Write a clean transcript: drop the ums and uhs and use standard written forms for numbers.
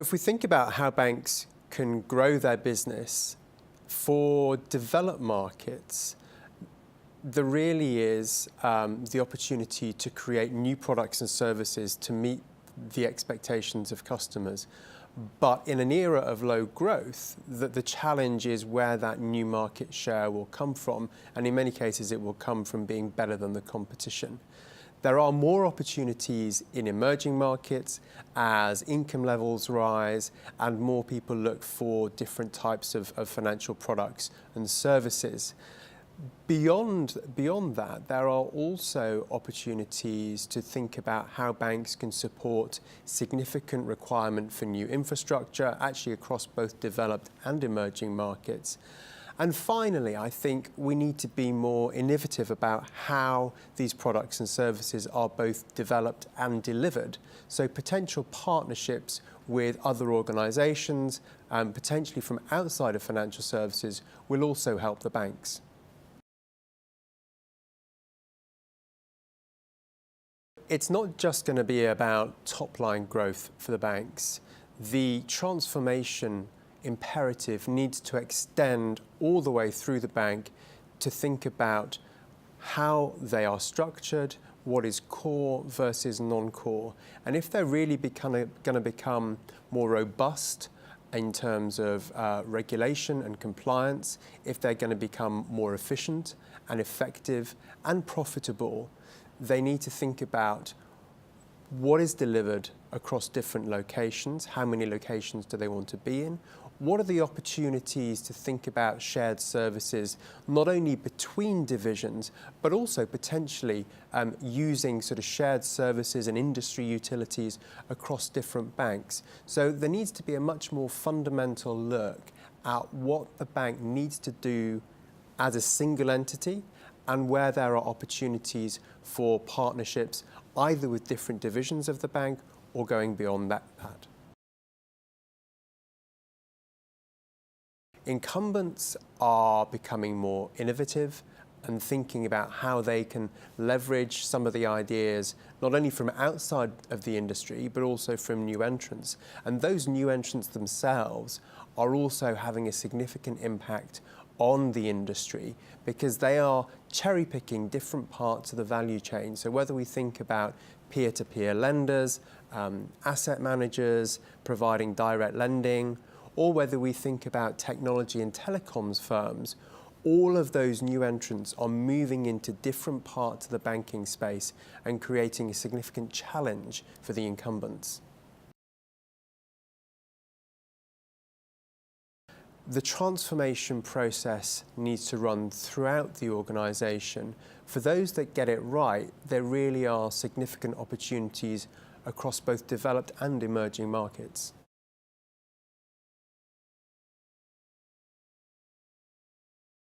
If we think about how banks can grow their business for developed markets, there really is the opportunity to create new products and services to meet the expectations of customers. But in an era of low growth, the challenge is where that new market share will come from, and in many cases it will come from being better than the competition. There are more opportunities in emerging markets as income levels rise and more people look for different types of financial products and services. Beyond that, there are also opportunities to think about how banks can support significant requirement for new infrastructure, actually across both developed and emerging markets. And finally, I think we need to be more innovative about how these products and services are both developed and delivered. So potential partnerships with other organisations, potentially from outside of financial services, will also help the banks. It's not just going to be about top-line growth for the banks. The transformation imperative needs to extend all the way through the bank to think about how they are structured, what is core versus non-core. And if they're really going to become more robust in terms of regulation and compliance, if they're going to become more efficient and effective and profitable, they need to think about what is delivered across different locations, how many locations do they want to be in, what are the opportunities to think about shared services, not only between divisions, but also potentially using sort of shared services and industry utilities across different banks. So there needs to be a much more fundamental look at what the bank needs to do as a single entity and where there are opportunities for partnerships, either with different divisions of the bank or going beyond that. Incumbents are becoming more innovative and thinking about how they can leverage some of the ideas, not only from outside of the industry, but also from new entrants. And those new entrants themselves are also having a significant impact on the industry because they are cherry-picking different parts of the value chain. So whether we think about peer-to-peer lenders, asset managers providing direct lending, or whether we think about technology and telecoms firms, all of those new entrants are moving into different parts of the banking space and creating a significant challenge for the incumbents. The transformation process needs to run throughout the organisation. For those that get it right, there really are significant opportunities across both developed and emerging markets.